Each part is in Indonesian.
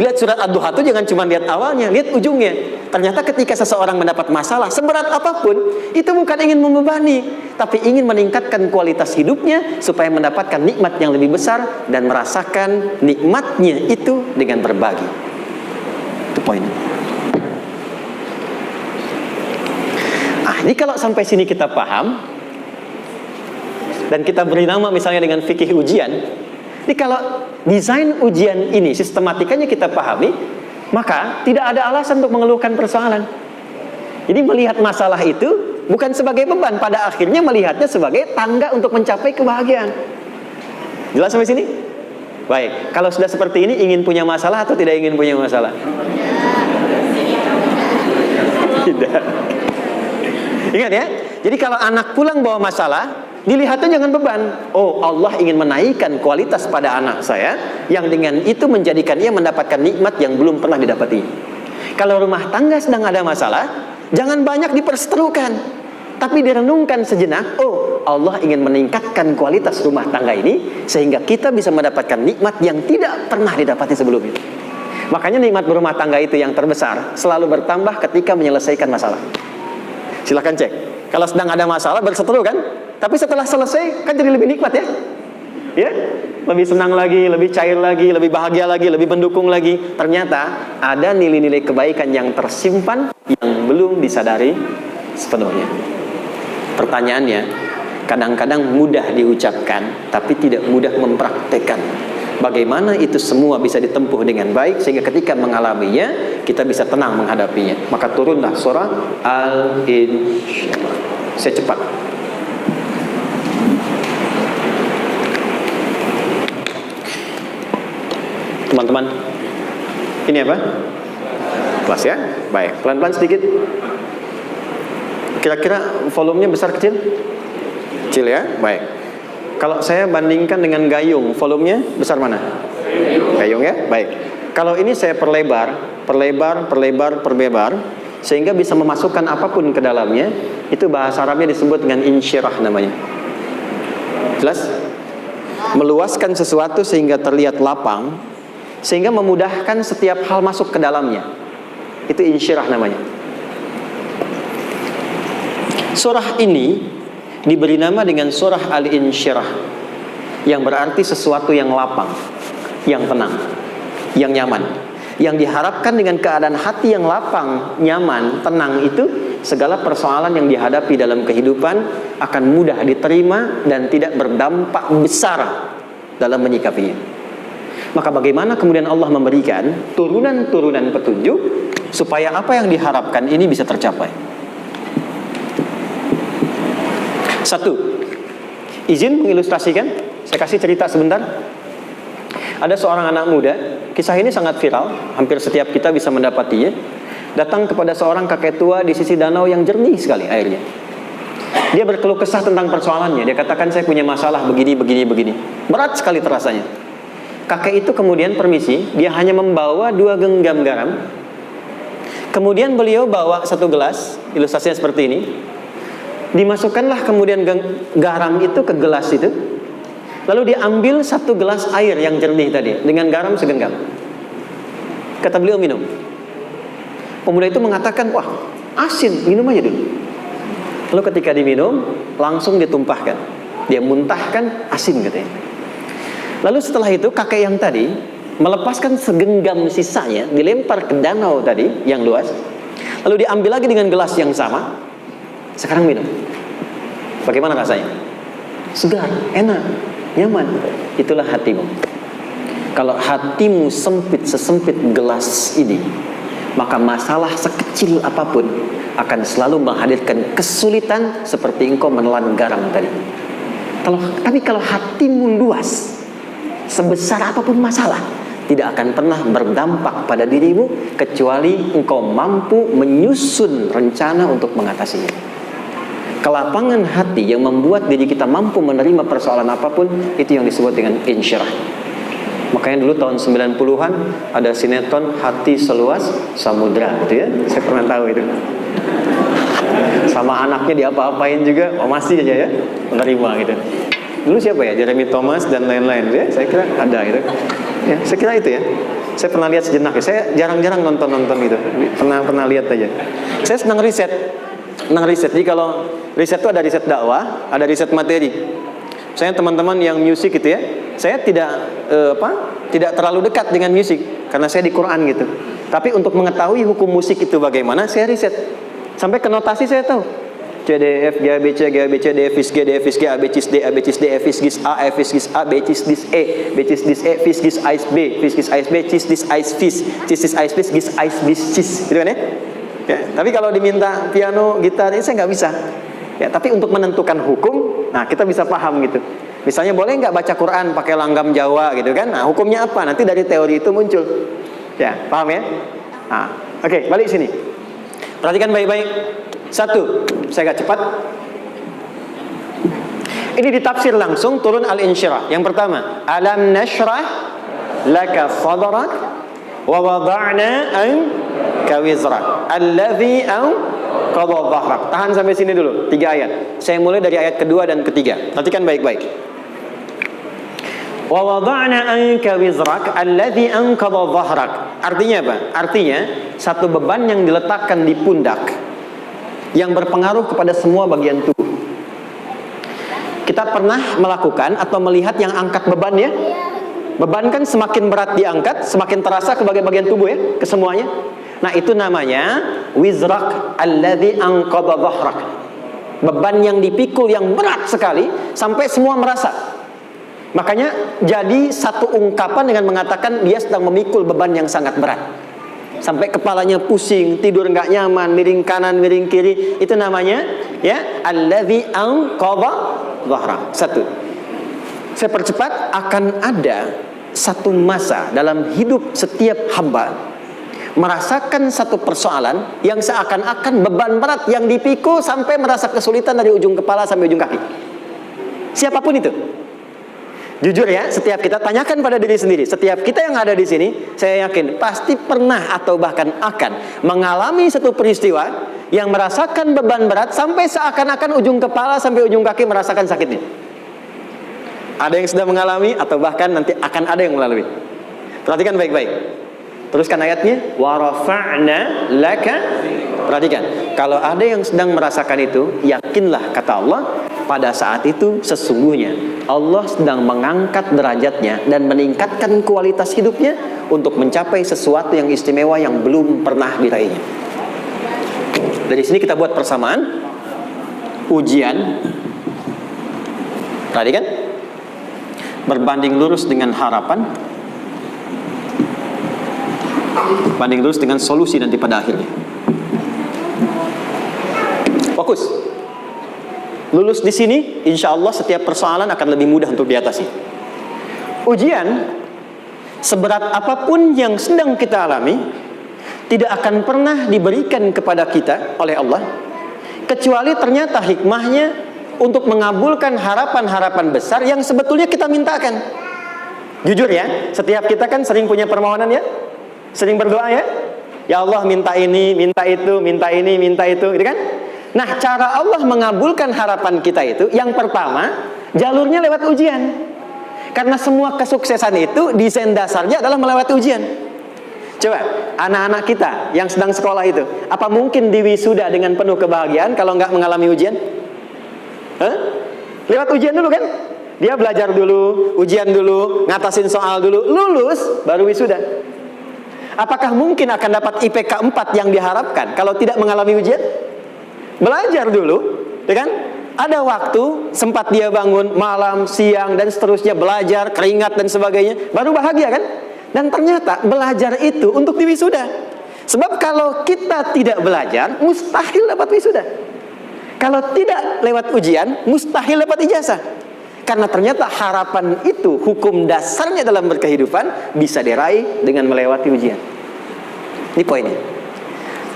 lihat surat Ad-Duha itu jangan cuma lihat awalnya, lihat ujungnya. Ternyata ketika seseorang mendapat masalah, seberat apapun, itu bukan ingin membebani, tapi ingin meningkatkan kualitas hidupnya supaya mendapatkan nikmat yang lebih besar dan merasakan nikmatnya itu dengan berbagi. Itu poinnya. Ini kalau sampai sini kita paham, dan kita beri nama misalnya dengan fikih ujian. Jadi kalau desain ujian ini sistematikanya kita pahami, maka tidak ada alasan untuk mengeluhkan persoalan. Jadi melihat masalah itu bukan sebagai beban, pada akhirnya melihatnya sebagai tangga untuk mencapai kebahagiaan. Jelas sampai sini? Baik, kalau sudah seperti ini, ingin punya masalah atau tidak ingin punya masalah? Tidak. Ingat ya, jadi kalau anak pulang bawa masalah, dilihatnya jangan beban. Oh, Allah ingin menaikkan kualitas pada anak saya, yang dengan itu menjadikan ia mendapatkan nikmat yang belum pernah didapati. Kalau rumah tangga sedang ada masalah, jangan banyak diperseterukan, tapi direnungkan sejenak. Oh, Allah ingin meningkatkan kualitas rumah tangga ini, sehingga kita bisa mendapatkan nikmat yang tidak pernah didapati sebelumnya. Makanya nikmat berumah tangga itu yang terbesar selalu bertambah ketika menyelesaikan masalah. Silahkan cek. Kalau sedang ada masalah berseteru kan, tapi setelah selesai kan jadi lebih nikmat ya. Ya, lebih senang lagi, lebih cair lagi, lebih bahagia lagi, lebih mendukung lagi. Ternyata ada nilai-nilai kebaikan yang tersimpan yang belum disadari sepenuhnya. Pertanyaannya, kadang-kadang mudah diucapkan tapi tidak mudah mempraktekkan. Bagaimana itu semua bisa ditempuh dengan baik sehingga ketika mengalaminya kita bisa tenang menghadapinya. Maka turunlah surah Al-Insyirah. Saya cepat. Teman-teman, ini apa? Kelas ya? Baik, pelan-pelan sedikit. Kira-kira volumenya besar kecil? Kecil ya? Baik. Kalau saya bandingkan dengan gayung, volumenya besar mana? Gayung ya? Baik. Kalau ini saya perlebar, sehingga bisa memasukkan apapun ke dalamnya. Itu bahasa Arabnya disebut dengan insyirah namanya. Jelas? Meluaskan sesuatu sehingga terlihat lapang, sehingga memudahkan setiap hal masuk ke dalamnya. Itu insyirah namanya. Surah ini diberi nama dengan surah Al-Insyirah, yang berarti sesuatu yang lapang, yang tenang, yang nyaman. Yang diharapkan dengan keadaan hati yang lapang, nyaman, tenang itu, segala persoalan yang dihadapi dalam kehidupan akan mudah diterima dan tidak berdampak besar dalam menyikapinya. Maka bagaimana kemudian Allah memberikan turunan-turunan petunjuk supaya apa yang diharapkan ini bisa tercapai? Satu, izin mengilustrasikan. Saya kasih cerita sebentar. Ada seorang anak muda, kisah ini sangat viral, hampir setiap kita bisa mendapatinya. Datang kepada seorang kakek tua di sisi danau yang jernih sekali airnya. Dia berkeluh kesah tentang persoalannya. Dia katakan, saya punya masalah begini. Berat sekali terasanya. Kakek itu kemudian permisi, dia hanya membawa 2 genggam garam. Kemudian beliau bawa 1 gelas, ilustrasinya seperti ini. Dimasukkanlah kemudian garam itu ke gelas itu. Lalu diambil 1 gelas air yang jernih tadi dengan garam segenggam. Kata beliau, minum. Pemuda itu mengatakan, wah asin, minum aja dulu. Lalu ketika diminum, langsung ditumpahkan. Dia muntahkan, asin katanya. Lalu setelah itu kakek yang tadi melepaskan segenggam sisanya, dilempar ke danau tadi yang luas. Lalu diambil lagi dengan gelas yang sama. Sekarang minum. Bagaimana rasanya? Segar, enak, nyaman. Itulah hatimu. Kalau hatimu sempit sesempit gelas ini, maka masalah sekecil apapun akan selalu menghadirkan kesulitan seperti engkau menelan garam tadi. Tapi kalau hatimu luas, sebesar apapun masalah, tidak akan pernah berdampak pada dirimu kecuali engkau mampu menyusun rencana untuk mengatasinya. Kelapangan hati yang membuat diri kita mampu menerima persoalan apapun, itu yang disebut dengan insyirah. Makanya dulu tahun 90-an ada sinetron Hati Seluas Samudra gitu ya. Saya pernah tahu itu. Sama anaknya diapa-apain juga, oh masih aja ya menerima gitu. Dulu siapa ya? Jeremy Thomas dan lain-lain ya. Saya kira ada gitu. Ya, saya kira itu ya. Saya pernah lihat sejenak ya. Saya jarang-jarang nonton gitu. Pernah lihat aja. Saya senang riset. Jadi kalau riset itu ada riset dakwah, ada riset materi. Saya teman-teman yang musik gitu ya. Saya tidak terlalu dekat dengan musik karena saya di Quran gitu. Tapi untuk mengetahui hukum musik itu bagaimana, saya riset. Sampai ke notasi saya tahu. C, D, F, G, A, B, C, G, A, B, C, D, F, G, D, F, G, A, B, C, D, A, B, C, D, F, G, A, F, G, A, B, C, D, E, B, C, D, E, F, G, Ais, B, F, G, Ais, B, C, D, Ais, Fis, C, D, Ais, B, G, Ais, Bis, Cis. Gitu kan ya? Ya, tapi kalau diminta piano, gitar, ini saya nggak bisa. Ya, tapi untuk menentukan hukum, nah kita bisa paham gitu. Misalnya boleh nggak baca Quran pakai langgam Jawa gitu kan? Nah hukumnya apa? Nanti dari teori itu muncul. Ya, paham ya? Nah, oke, balik sini. Perhatikan baik-baik. Satu, saya agak cepat. Ini ditafsir langsung turun Al-Insyirah. Yang pertama, alam nashrah laka sadrak wa wada'na anka wizrak alladhi anqadha dhahrak. Tahan sampai sini dulu, 3 ayat. Saya mulai dari ayat kedua dan ketiga. Perhatikan baik-baik. Wa wada'na anka wizrak alladhi anqadha dhahrak. Artinya apa? Artinya satu beban yang diletakkan di pundak yang berpengaruh kepada semua bagian tubuh. Kita pernah melakukan atau melihat yang angkat beban ya? Beban kan semakin berat diangkat, semakin terasa ke bagian tubuh ya, ke semuanya. Nah, itu namanya wizrak alladzi anqadha dhahrak. Beban yang dipikul yang berat sekali sampai semua merasa. Makanya jadi satu ungkapan dengan mengatakan dia sedang memikul beban yang sangat berat. Sampai kepalanya pusing, tidur nggak nyaman, miring kanan, miring kiri. Itu namanya ya alladzi anqadha dhahrak. Satu. Saya percepat, akan ada satu masa dalam hidup setiap hamba merasakan satu persoalan yang seakan-akan beban berat yang dipikul sampai merasa kesulitan dari ujung kepala sampai ujung kaki. Siapapun itu. Jujur ya, setiap kita tanyakan pada diri sendiri. Setiap kita yang ada di sini, saya yakin pasti pernah atau bahkan akan mengalami satu peristiwa yang merasakan beban berat sampai seakan-akan ujung kepala sampai ujung kaki merasakan sakitnya. Ada yang sudah mengalami atau bahkan nanti akan ada yang melalui. Perhatikan baik-baik. Teruskan ayatnya. Wa rafa'na laka. Perhatikan. Kalau ada yang sedang merasakan itu, yakinlah kata Allah, pada saat itu sesungguhnya Allah sedang mengangkat derajatnya dan meningkatkan kualitas hidupnya untuk mencapai sesuatu yang istimewa yang belum pernah diraihnya. Dari sini kita buat persamaan. Ujian, tadi kan, berbanding lurus dengan harapan, banding lurus dengan solusi nanti pada akhirnya. Fokus. Lulus di sini, insya Allah setiap persoalan akan lebih mudah untuk diatasi. Ujian, seberat apapun yang sedang kita alami, tidak akan pernah diberikan kepada kita oleh Allah, kecuali ternyata hikmahnya untuk mengabulkan harapan-harapan besar yang sebetulnya kita mintakan. Jujur ya, setiap kita kan sering punya permohonan ya, sering berdoa ya. Ya Allah minta ini, minta itu, minta ini, minta itu, gitu kan? Nah, cara Allah mengabulkan harapan kita itu, yang pertama, jalurnya lewat ujian. Karena semua kesuksesan itu, desain dasarnya adalah melewati ujian. Coba, anak-anak kita yang sedang sekolah itu, apa mungkin diwisuda dengan penuh kebahagiaan kalau nggak mengalami ujian? Hah? Lewat ujian dulu kan? Dia belajar dulu, ujian dulu, ngatasin soal dulu, lulus, baru wisuda. Apakah mungkin akan dapat IPK 4 yang diharapkan kalau tidak mengalami ujian? Belajar dulu, ya kan? Ada waktu, sempat dia bangun malam, siang, dan seterusnya belajar, keringat dan sebagainya, baru bahagia kan? Dan ternyata belajar itu untuk diwisuda. Sebab kalau kita tidak belajar, mustahil dapat wisuda. Kalau tidak lewat ujian, mustahil dapat ijazah. Karena ternyata harapan itu, hukum dasarnya dalam berkehidupan, bisa diraih dengan melewati ujian. Ini poinnya.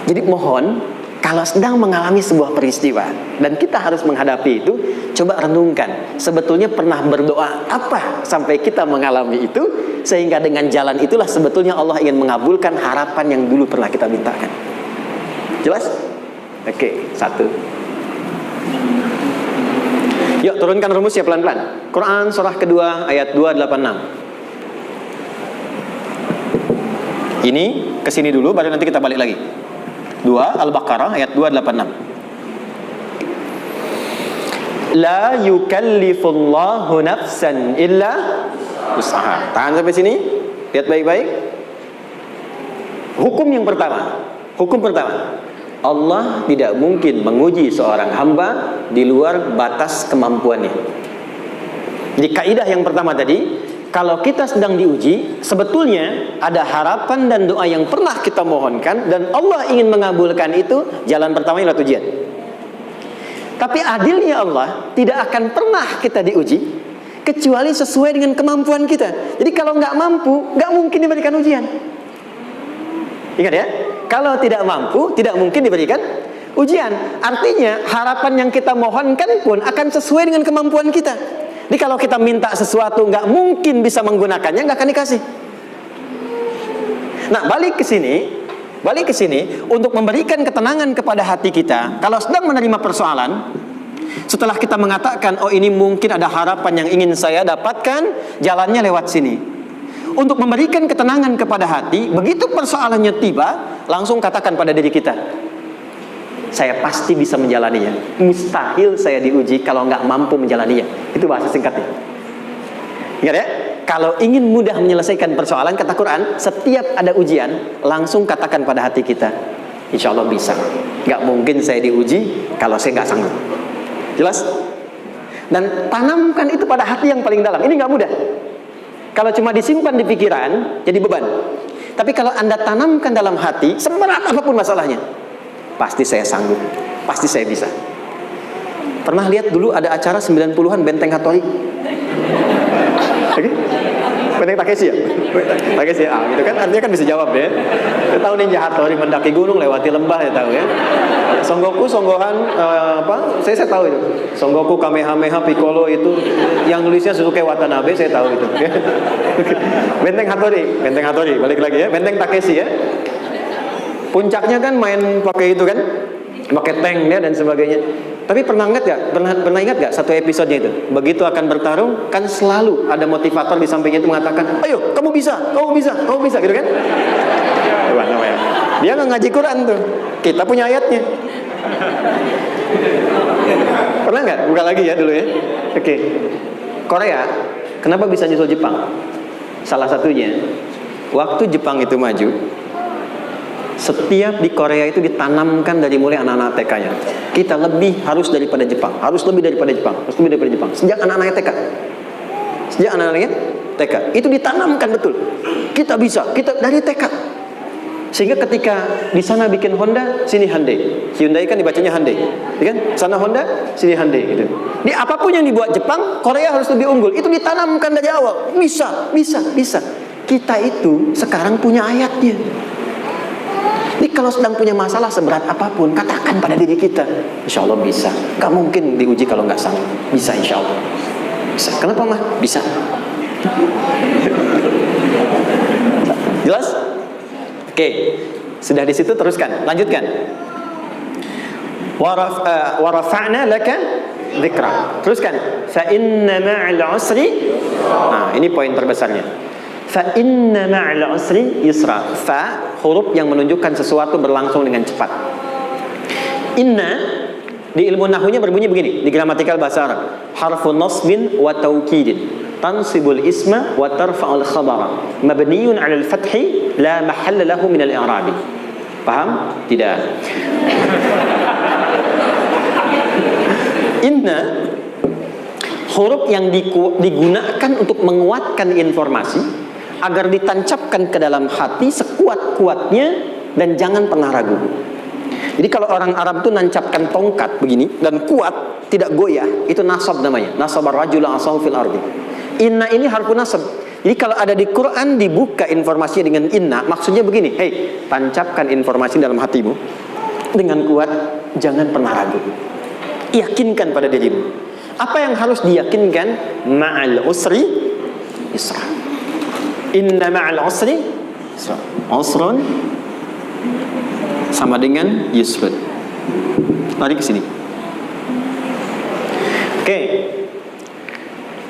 Jadi mohon, kalau sedang mengalami sebuah peristiwa dan kita harus menghadapi itu, coba renungkan, sebetulnya pernah berdoa apa sampai kita mengalami itu, sehingga dengan jalan itulah sebetulnya Allah ingin mengabulkan harapan yang dulu pernah kita mintakan. Jelas? Oke, satu. Yuk turunkan rumus ya pelan-pelan. Quran surah kedua ayat 286. Ini kesini dulu, baru nanti kita balik lagi. 2 Al-Baqarah ayat 286. La yukallifullahu nafsan illa usaha. Tahan sampai sini. Lihat baik-baik. Hukum pertama. Allah tidak mungkin menguji seorang hamba di luar batas kemampuannya. Jadi kaidah yang pertama tadi, kalau kita sedang diuji, sebetulnya ada harapan dan doa yang pernah kita mohonkan dan Allah ingin mengabulkan itu. Jalan pertama adalah ujian. Tapi adilnya Allah, tidak akan pernah kita diuji kecuali sesuai dengan kemampuan kita. Jadi kalau nggak mampu, nggak mungkin diberikan ujian. Ingat ya, kalau tidak mampu, tidak mungkin diberikan ujian. Artinya harapan yang kita mohonkan pun akan sesuai dengan kemampuan kita. Jadi kalau kita minta sesuatu nggak mungkin bisa menggunakannya, nggak akan dikasih. Nah, balik ke sini untuk memberikan ketenangan kepada hati kita. Kalau sedang menerima persoalan, setelah kita mengatakan, oh ini mungkin ada harapan yang ingin saya dapatkan, jalannya lewat sini. Untuk memberikan ketenangan kepada hati, begitu persoalannya tiba, langsung katakan pada diri kita, saya pasti bisa menjalaninya. Mustahil saya diuji kalau nggak mampu menjalaninya. Itu bahasa singkatnya. Ingat ya? Kalau ingin mudah menyelesaikan persoalan, kata Quran, setiap ada ujian, langsung katakan pada hati kita, insya Allah bisa. Gak mungkin saya diuji kalau saya gak sanggup. Jelas? Dan tanamkan itu pada hati yang paling dalam. Ini gak mudah. Kalau cuma disimpan di pikiran, jadi beban. Tapi kalau Anda tanamkan dalam hati, seberat apapun masalahnya, pasti saya sanggup, pasti saya bisa. Pernah lihat dulu ada acara 90-an Benteng Hattori? Oke? Benteng Takeshi ya? Takeshi ya, gitu kan, artinya kan bisa jawab ya. Kita tahu Ninja Hattori mendaki gunung, lewati lembah, ya tahu ya. Son Goku, Songgohan, saya tahu itu. Son Goku, Kamehameha, Piccolo itu, yang nulisnya Suzuki Watanabe, saya tahu itu. Benteng Hattori, balik lagi ya. Benteng Takeshi ya. Puncaknya kan main pakai itu kan, pakai tank ya dan sebagainya. Tapi pernah ingat gak satu episodenya itu? Begitu akan bertarung, kan selalu ada motivator di sampingnya itu mengatakan, ayo kamu bisa, gitu kan? Dia nggak ngaji Quran tuh, kita punya ayatnya. Pernah nggak? Buka lagi ya dulu ya. Oke. Korea, kenapa bisa nyusul Jepang? Salah satunya, waktu Jepang itu maju, setiap di Korea itu ditanamkan dari mulai anak-anak TK-nya. Kita harus lebih daripada Jepang. Sejak anak-anaknya TK. Itu ditanamkan betul. Kita bisa, kita dari TK. Sehingga ketika di sana bikin Honda, sini Hyundai. Hyundai kan dibacanya Hyundai, ya kan? Sana Honda, sini Hyundai gitu. Di apapun yang dibuat Jepang, Korea harus lebih unggul. Itu ditanamkan dari awal. Bisa. Kita itu sekarang punya ayatnya. Jadi kalau sedang punya masalah seberat apapun, katakan pada diri kita, insya Allah bisa. Gak mungkin diuji kalau gak sanggup. Bisa insya Allah. Bisa. Kenapa mah? Bisa. Jelas? Oke. Sudah di situ teruskan. Lanjutkan. Warafa'na laka dzikra. Teruskan. Fa inna ma'al usri. Nah, ini poin terbesarnya. Fa inna ma'al usri yusra. Fa huruf yang menunjukkan sesuatu berlangsung dengan cepat. Inna di ilmu nahwunya berbunyi begini, di gramatikal bahasa Arab. Harfun nasbin wa taukidin. Tansibul isma wa tarfa'ul khabara. Mabniyun 'alal fathi la mahalla lahu min al-i'rabi. Paham? Tidak. Inna huruf yang digunakan untuk menguatkan informasi agar ditancapkan ke dalam hati sekuat-kuatnya dan jangan pernah ragu. Jadi kalau orang Arab itu nancapkan tongkat begini dan kuat, tidak goyah, itu nasab namanya. Nasabar rajula asahu fil ardi. Inna ini harfu nasab. Jadi kalau ada di Quran dibuka informasinya dengan inna, maksudnya begini, hei, tancapkan informasi dalam hatimu dengan kuat, jangan pernah ragu. Yakinkan pada dirimu. Apa yang harus diyakinkan? Ma'al usri yusra. Inna ma'al usri yusra. Usrun sama dengan yusrun. Mari ke sini. Oke.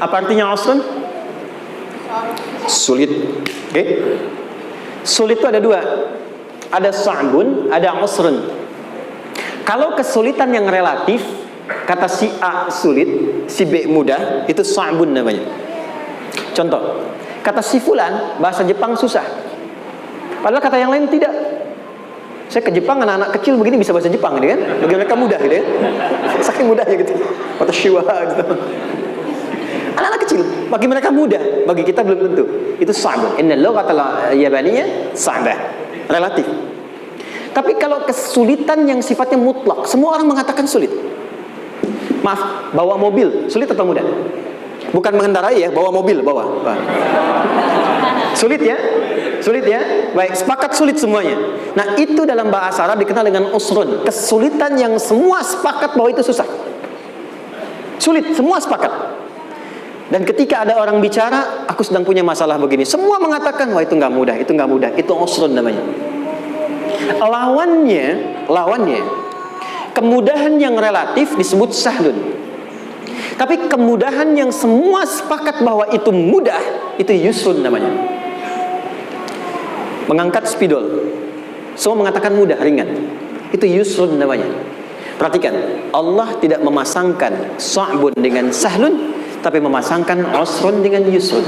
Apa artinya usrun? Sulit. Oke. Sulit itu ada dua. Ada sa'bun, ada usrun. Kalau kesulitan yang relatif, kata si A sulit, si B mudah, itu sa'bun namanya. Contoh, kata si fulan, bahasa Jepang susah. Padahal kata yang lain tidak. Saya ke Jepang, anak-anak kecil begini bisa bahasa Jepang gitu kan. Bagi mereka mudah gitu ya. Saking mudahnya gitu. Kata shiwa gitu. Anak-anak kecil, bagi mereka mudah, bagi kita belum tentu. Itu sa'bun. Innal lughatal yabaniyah sa'bah. Relatif. Tapi kalau kesulitan yang sifatnya mutlak, semua orang mengatakan sulit. Maaf, bawa mobil sulit atau mudah? Bukan mengendarai ya, bawa mobil, bawa. Sulit ya? Sulit ya? Baik, sepakat sulit semuanya. Nah, itu dalam bahasa Arab dikenal dengan usrun. Kesulitan yang semua sepakat bahwa itu susah. Sulit, semua sepakat. Dan ketika ada orang bicara, aku sedang punya masalah begini, semua mengatakan, wah itu nggak mudah, itu nggak mudah, itu usrun namanya. Lawannya, kemudahan yang relatif disebut sahlun. Tapi kemudahan yang semua sepakat bahwa itu mudah, itu yusrun namanya. Mengangkat spidol, semua mengatakan mudah, ringan, itu yusrun namanya. Perhatikan, Allah tidak memasangkan sa'bun dengan sahlun, tapi memasangkan usrun dengan yusrun.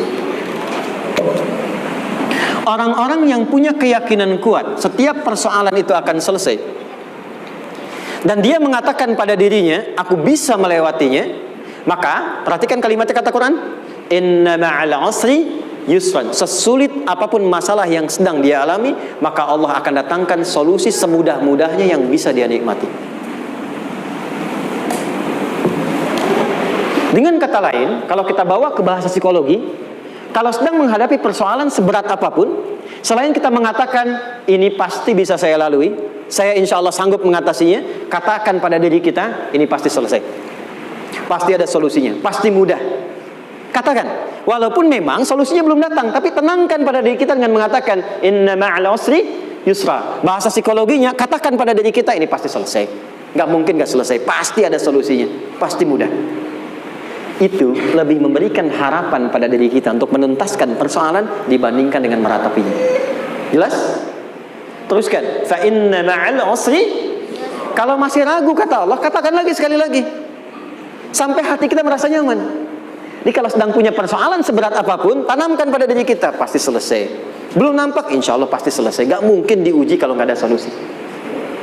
Orang-orang yang punya keyakinan kuat, setiap persoalan itu akan selesai, dan dia mengatakan pada dirinya, aku bisa melewatinya, maka perhatikan kalimatnya kata Quran, inna ma'al usri yusran. Sesulit apapun masalah yang sedang dia alami, maka Allah akan datangkan solusi semudah-mudahnya yang bisa dia nikmati. Dengan kata lain, kalau kita bawa ke bahasa psikologi, kalau sedang menghadapi persoalan seberat apapun, selain kita mengatakan ini pasti bisa saya lalui, saya insya Allah sanggup mengatasinya, katakan pada diri kita, ini pasti selesai, pasti ada solusinya, pasti mudah. Katakan, walaupun memang solusinya belum datang, tapi tenangkan pada diri kita dengan mengatakan inna ma'al usri yusra. Bahasa psikologinya, katakan pada diri kita, ini pasti selesai, nggak mungkin nggak selesai, pasti ada solusinya, pasti mudah. Itu lebih memberikan harapan pada diri kita untuk menuntaskan persoalan dibandingkan dengan meratapinya. Jelas? Teruskan, fa inna ma'al usri. Kalau masih ragu kata Allah, katakan lagi sekali lagi sampai hati kita merasa nyaman. Jadi kalau sedang punya persoalan seberat apapun, tanamkan pada diri kita, pasti selesai. Belum nampak, insya Allah pasti selesai. Gak mungkin diuji kalau gak ada solusi.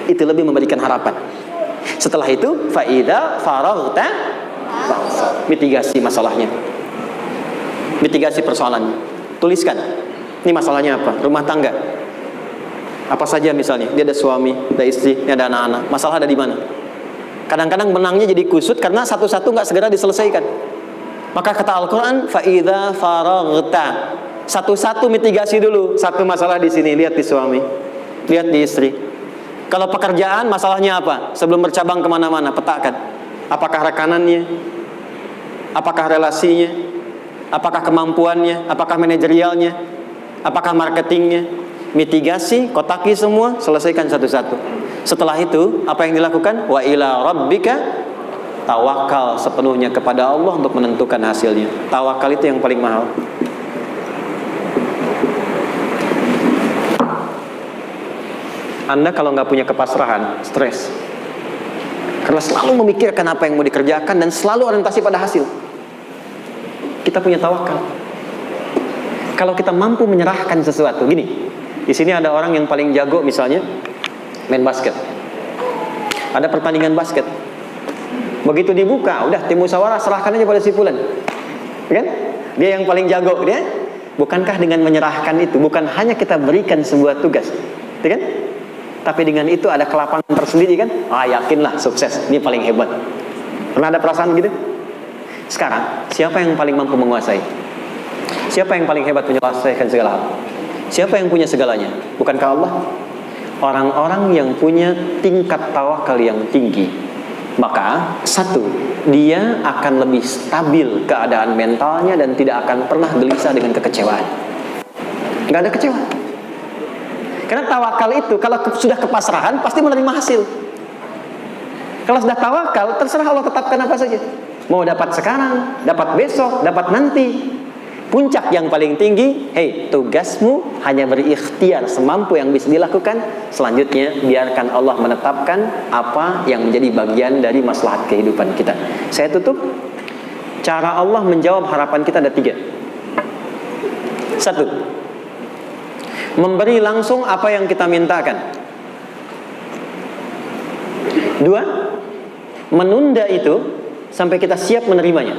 Itu lebih memberikan harapan. Setelah itu, fa idza faraghta, mitigasi masalahnya, mitigasi persoalannya. Tuliskan, ini masalahnya apa? Rumah tangga, apa saja misalnya. Dia ada suami, ada istri, ini ada anak-anak. Masalah ada di mana? Kadang-kadang benangnya jadi kusut karena satu-satu nggak segera diselesaikan. Maka kata Al-Quran, fa'idha faraghta, satu-satu mitigasi dulu. Satu masalah di sini, lihat di suami, lihat di istri. Kalau pekerjaan, masalahnya apa? Sebelum bercabang kemana-mana, petakan. Apakah rekanannya? Apakah relasinya? Apakah kemampuannya? Apakah manajerialnya? Apakah marketingnya? Mitigasi, kotaki semua, selesaikan satu-satu. Setelah itu, apa yang dilakukan? Wa ila rabbika, tawakal sepenuhnya kepada Allah untuk menentukan hasilnya. Tawakal itu yang paling mahal. Anda kalau nggak punya kepasrahan, stres. Karena selalu memikirkan apa yang mau dikerjakan dan selalu orientasi pada hasil. Kita punya tawakal. Kalau kita mampu menyerahkan sesuatu, gini, di sini ada orang yang paling jago misalnya main basket. Ada pertandingan basket. Begitu dibuka, udah tim musyawarah serahkan aja pada si fulan. Kan? Dia yang paling jago, dia. Bukankah dengan menyerahkan itu bukan hanya kita berikan sebuah tugas, kan? Tapi dengan itu ada kelapangan tersendiri kan? Yakinlah sukses, ini paling hebat. Pernah ada perasaan gitu? Sekarang, siapa yang paling mampu menguasai? Siapa yang paling hebat menyelesaikan segala hal? Siapa yang punya segalanya? Bukankah Allah? Orang-orang yang punya tingkat tawakal yang tinggi, maka satu, dia akan lebih stabil keadaan mentalnya dan tidak akan pernah gelisah dengan kekecewaan. Gak ada kecewa. Karena tawakal itu kalau sudah kepasrahan pasti menerima hasil. Kalau sudah tawakal, terserah Allah tetapkan apa saja. Mau dapat sekarang, dapat besok, dapat nanti. puncak yang paling tinggi, hei, tugasmu hanya berikhtiar semampu yang bisa dilakukan. Selanjutnya biarkan Allah menetapkan apa yang menjadi bagian dari maslahat kehidupan kita. Saya tutup. Cara Allah menjawab harapan kita ada 3. 1, memberi langsung apa yang kita mintakan. 2, menunda itu sampai kita siap menerimanya.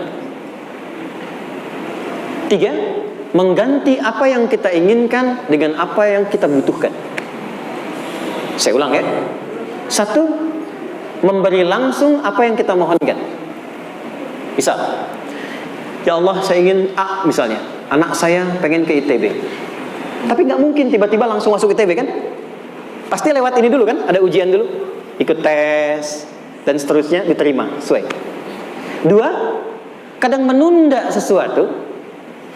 3, mengganti apa yang kita inginkan dengan apa yang kita butuhkan. Saya ulang ya. 1, memberi langsung apa yang kita mohonkan. Misal, ya Allah, saya ingin A misalnya, anak saya pengen ke ITB. Tapi nggak mungkin tiba-tiba langsung masuk ITB kan? Pasti lewat ini dulu kan? Ada ujian dulu, ikut tes dan seterusnya, diterima sesuai. 2, kadang menunda sesuatu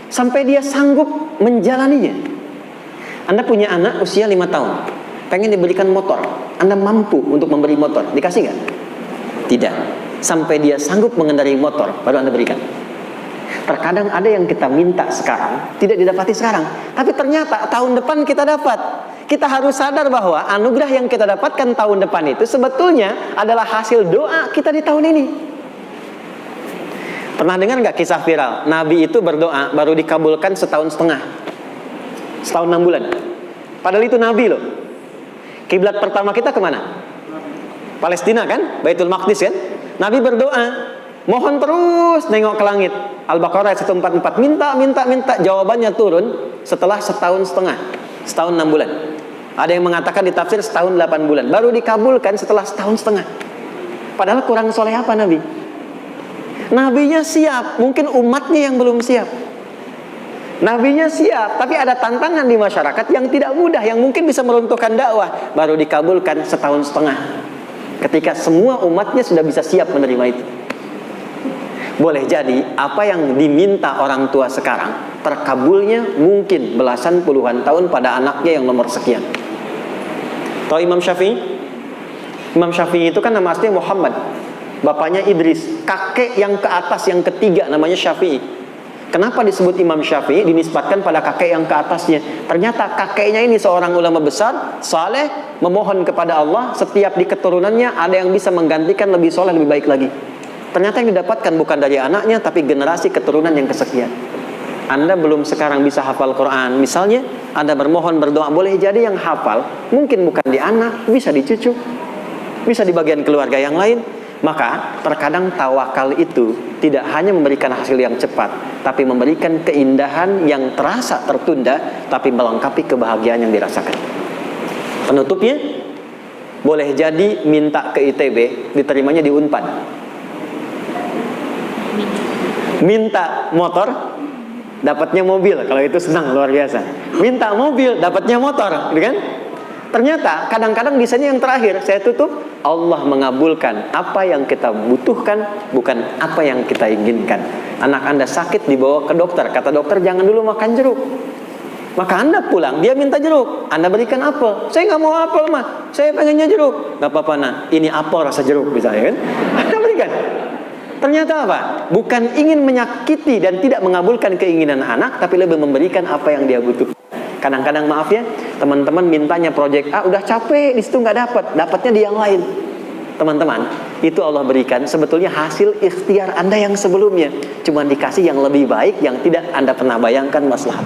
sampai dia sanggup menjalaninya. Anda punya anak usia 5 tahun, pengen diberikan motor. Anda mampu untuk memberi motor, dikasih nggak? Tidak. Sampai dia sanggup mengendarai motor, baru Anda berikan. Terkadang ada yang kita minta sekarang tidak didapati sekarang, tapi ternyata tahun depan kita dapat. Kita harus sadar bahwa anugerah yang kita dapatkan tahun depan itu sebetulnya adalah hasil doa kita di tahun ini. Pernah dengar nggak kisah viral? Nabi itu berdoa baru dikabulkan setahun setengah, setahun 6 bulan. Padahal itu Nabi loh. Kiblat pertama kita kemana? Palestina kan? Baitul Maqdis kan? Nabi berdoa, mohon terus nengok ke langit. Al-Baqarah 144, minta. Jawabannya turun setelah setahun setengah, setahun 6 bulan. Ada yang mengatakan di tafsir setahun 8 bulan. Baru dikabulkan setelah setahun setengah. Padahal kurang soleh apa Nabi? Nabinya siap, mungkin umatnya yang belum siap. Nabinya siap, tapi ada tantangan di masyarakat yang tidak mudah, yang mungkin bisa meruntuhkan dakwah. Baru dikabulkan setahun setengah, ketika semua umatnya sudah bisa siap menerima itu. Boleh jadi apa yang diminta orang tua sekarang, terkabulnya mungkin belasan puluhan tahun pada anaknya yang nomor sekian. Tahu Imam Syafi'i? Imam Syafi'i itu kan nama aslinya Muhammad, bapaknya Idris, kakek yang ke atas yang ketiga namanya Syafi'i. Kenapa disebut Imam Syafi'i? Dinisbatkan pada kakek yang ke atasnya. Ternyata kakeknya ini seorang ulama besar, saleh, memohon kepada Allah. Setiap di keturunannya ada yang bisa menggantikan lebih soleh, lebih baik lagi. Ternyata yang didapatkan bukan dari anaknya, tapi generasi keturunan yang kesekian. Anda belum sekarang bisa hafal Quran, misalnya Anda bermohon berdoa, boleh jadi yang hafal mungkin bukan di anak, bisa di cucu, bisa di bagian keluarga yang lain. Maka terkadang tawakal itu tidak hanya memberikan hasil yang cepat, tapi memberikan keindahan yang terasa tertunda, tapi melengkapi kebahagiaan yang dirasakan. Penutupnya, boleh jadi minta ke ITB, diterimanya di Unpad. Minta motor, dapatnya mobil. Kalau itu senang luar biasa. Minta mobil, dapatnya motor, gitu kan? Ternyata kadang-kadang desainnya yang terakhir. Saya tutup, Allah mengabulkan apa yang kita butuhkan, bukan apa yang kita inginkan. Anak Anda sakit, dibawa ke dokter. Kata dokter, jangan dulu makan jeruk. Maka Anda pulang, dia minta jeruk, Anda berikan apel. Saya nggak mau apel mah, saya pengennya jeruk. Gak apa-apa nah, ini apel rasa jeruk misalnya kan. Anda berikan. Ternyata apa? Bukan ingin menyakiti dan tidak mengabulkan keinginan anak, tapi lebih memberikan apa yang dia butuh. Kadang-kadang maaf ya, teman-teman mintanya proyek A, udah capek di situ nggak dapat, dapatnya di yang lain. Teman-teman, itu Allah berikan sebetulnya hasil ikhtiar Anda yang sebelumnya, cuma dikasih yang lebih baik yang tidak Anda pernah bayangkan maslahat.